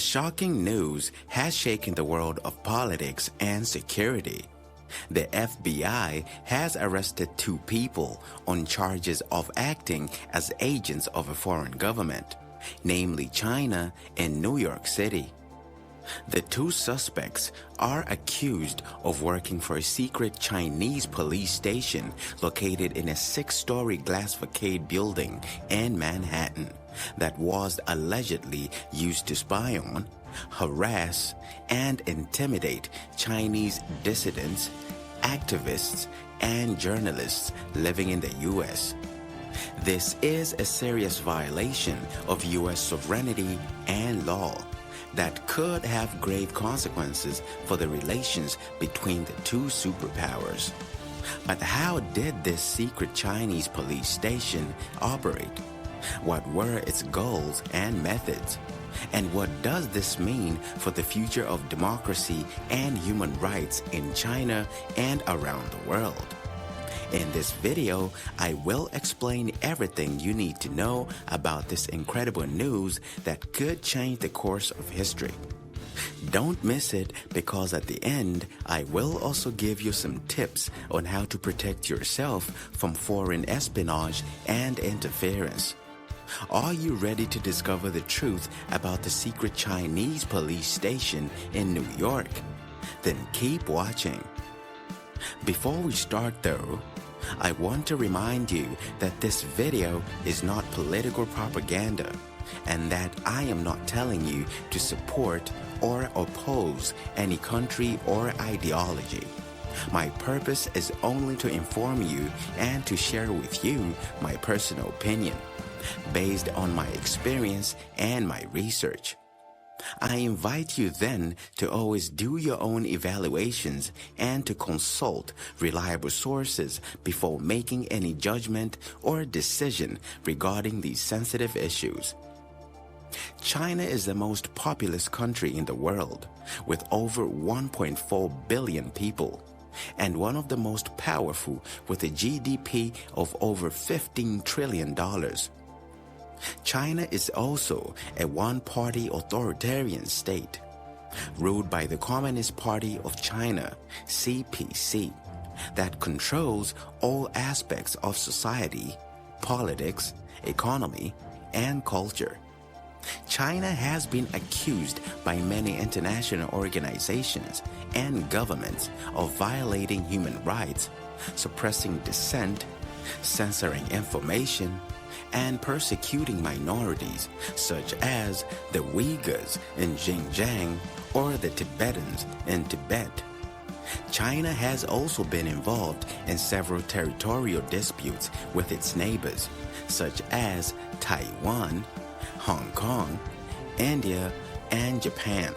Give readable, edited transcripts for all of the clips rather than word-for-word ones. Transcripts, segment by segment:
shocking news has shaken the world of politics and security. The FBI has arrested 2 people on charges of acting as agents of a foreign government, namely China and New York City. The 2 suspects are accused of working for a secret Chinese police station located in a 6-story glass facade building in Manhattan that was allegedly used to spy on, harass, and intimidate Chinese dissidents, activists, and journalists living in the U.S. This is a serious violation of U.S. sovereignty and law that could have grave consequences for the relations between the 2 superpowers. But how did this secret Chinese police station operate? What were its goals and methods? And what does this mean for the future of democracy and human rights in China and around the world? In this video, I will explain everything you need to know about this incredible news that could change the course of history. Don't miss it, because at the end, I will also give you some tips on how to protect yourself from foreign espionage and interference. Are you ready to discover the truth about the secret Chinese police station in New York? Then keep watching. Before we start though, I want to remind you that this video is not political propaganda and that I am not telling you to support or oppose any country or ideology. My purpose is only to inform you and to share with you my personal opinion, based on my experience and my research. I invite you then to always do your own evaluations and to consult reliable sources before making any judgment or decision regarding these sensitive issues. China is the most populous country in the world, with over 1.4 billion people, and one of the most powerful with a GDP of over $15 trillion. China is also a one-party authoritarian state, ruled by the Communist Party of China, CPC, that controls all aspects of society, politics, economy, and culture. China has been accused by many international organizations and governments of violating human rights, suppressing dissent, censoring information, and persecuting minorities such as the Uyghurs in Xinjiang or the Tibetans in Tibet. China has also been involved in several territorial disputes with its neighbors, such as Taiwan, Hong Kong, India, and Japan.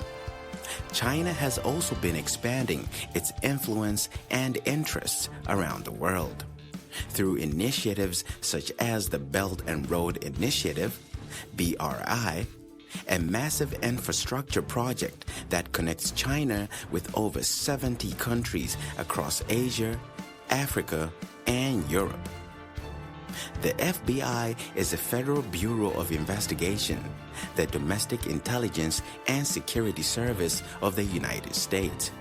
China has also been expanding its influence and interests around the world through initiatives such as the Belt and Road Initiative, BRI, a massive infrastructure project that connects China with over 70 countries across Asia, Africa, and Europe. The FBI is a Federal Bureau of Investigation, the domestic intelligence and security service of the United States.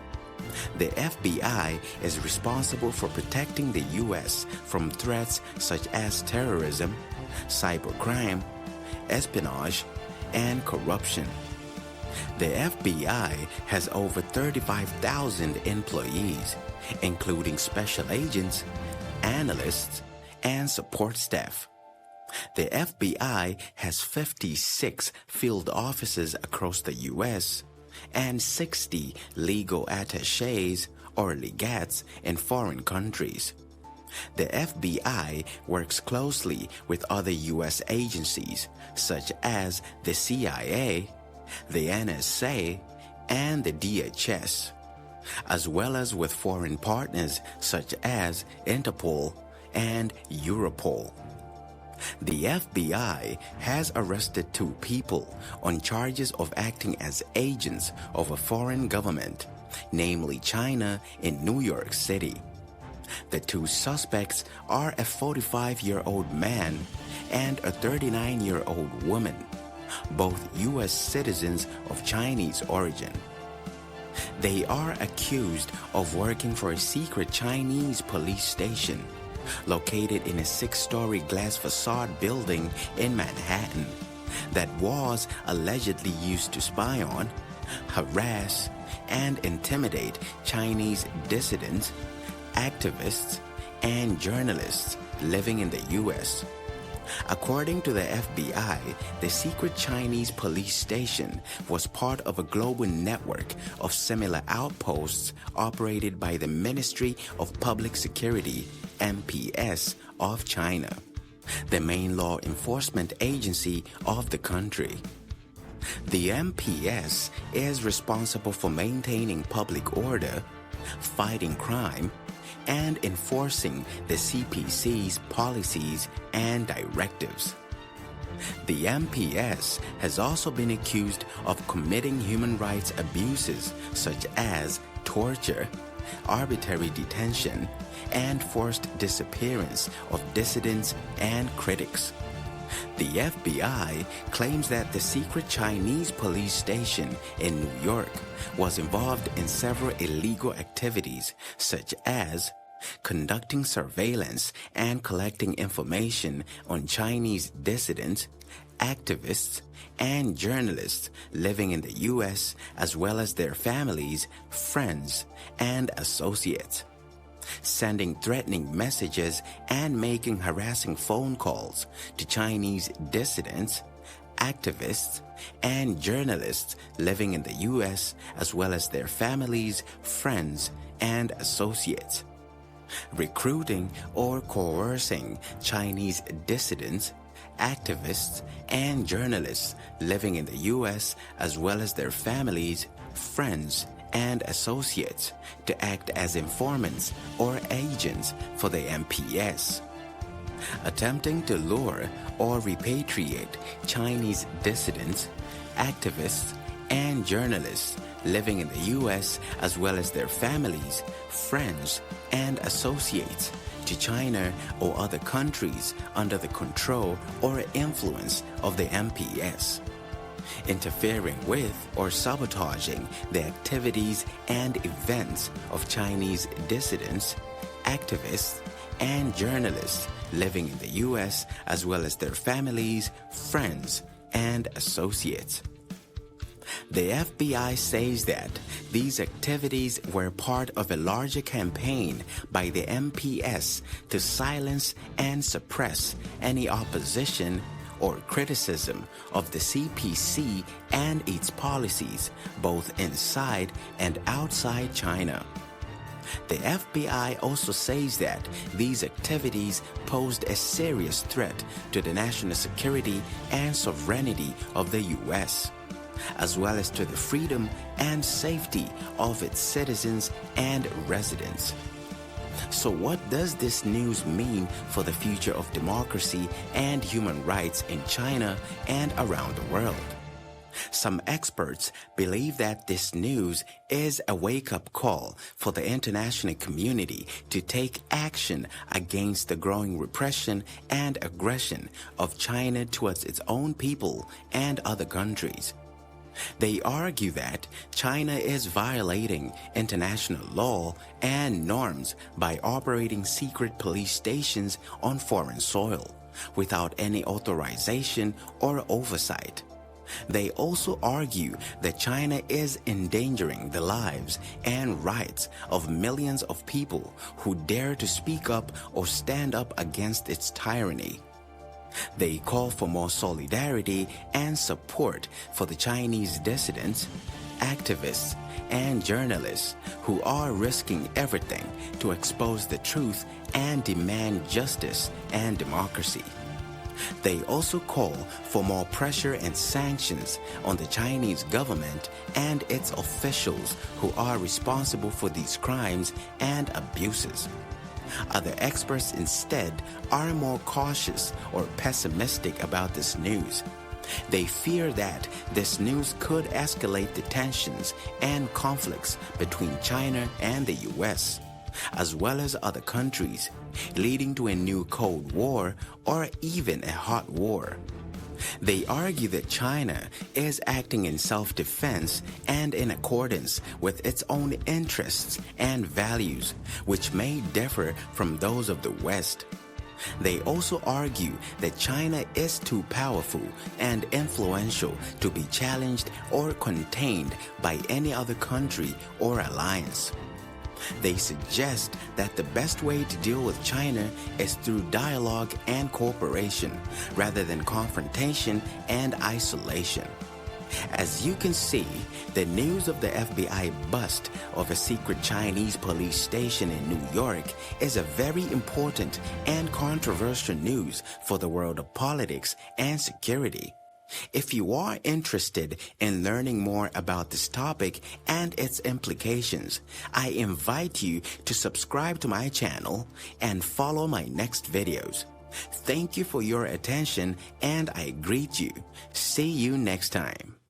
The FBI is responsible for protecting the U.S. from threats such as terrorism, cybercrime, espionage, and corruption. The FBI has over 35,000 employees, including special agents, analysts, and support staff. The FBI has 56 field offices across the U.S. and 60 legal attachés or legates in foreign countries. The FBI works closely with other U.S. agencies such as the CIA, the NSA, and the DHS, as well as with foreign partners such as Interpol and Europol. The FBI has arrested 2 people on charges of acting as agents of a foreign government, namely China in New York City. The 2 suspects are a 45-year-old man and a 39-year-old woman, both U.S. citizens of Chinese origin. They are accused of working for a secret Chinese police station located in a 6-story glass facade building in Manhattan that was allegedly used to spy on, harass, and intimidate Chinese dissidents, activists, and journalists living in the U.S. According to the FBI, the secret Chinese police station was part of a global network of similar outposts operated by the Ministry of Public Security, MPS, of China, the main law enforcement agency of the country. The MPS is responsible for maintaining public order, fighting crime, and enforcing the CPC's policies and directives. The MPS has also been accused of committing human rights abuses such as torture, arbitrary detention, and forced disappearance of dissidents and critics. The FBI claims that the secret Chinese police station in New York was involved in several illegal activities such as conducting surveillance and collecting information on Chinese dissidents, activists, and journalists living in the U.S. as well as their families, friends, and associates, sending threatening messages and making harassing phone calls to Chinese dissidents, activists, and journalists living in the U.S. as well as their families, friends, and associates, recruiting or coercing Chinese dissidents, activists, and journalists living in the U.S. as well as their families, friends, and associates to act as informants or agents for the MPS, attempting to lure or repatriate Chinese dissidents, activists, and journalists living in the U.S. as well as their families, friends, and associates to China or other countries under the control or influence of the MPS, interfering with or sabotaging the activities and events of Chinese dissidents, activists, and journalists living in the U.S. as well as their families, friends, and associates. The FBI says that these activities were part of a larger campaign by the MPS to silence and suppress any opposition or criticism of the CPC and its policies, both inside and outside China. The FBI also says that these activities posed a serious threat to the national security and sovereignty of the U.S., as well as to the freedom and safety of its citizens and residents. So what does this news mean for the future of democracy and human rights in China and around the world? Some experts believe that this news is a wake-up call for the international community to take action against the growing repression and aggression of China towards its own people and other countries. They argue that China is violating international law and norms by operating secret police stations on foreign soil without any authorization or oversight. They also argue that China is endangering the lives and rights of millions of people who dare to speak up or stand up against its tyranny. They call for more solidarity and support for the Chinese dissidents, activists, and journalists who are risking everything to expose the truth and demand justice and democracy. They also call for more pressure and sanctions on the Chinese government and its officials who are responsible for these crimes and abuses. Other experts instead are more cautious or pessimistic about this news. They fear that this news could escalate the tensions and conflicts between China and the U.S., as well as other countries, leading to a new Cold War or even a hot war. They argue that China is acting in self-defense and in accordance with its own interests and values, which may differ from those of the West. They also argue that China is too powerful and influential to be challenged or contained by any other country or alliance. They suggest that the best way to deal with China is through dialogue and cooperation rather than confrontation and isolation. As you can see, the news of the FBI bust of a secret Chinese police station in New York is a very important and controversial news for the world of politics and security. If you are interested in learning more about this topic and its implications, I invite you to subscribe to my channel and follow my next videos. Thank you for your attention, and I greet you. See you next time.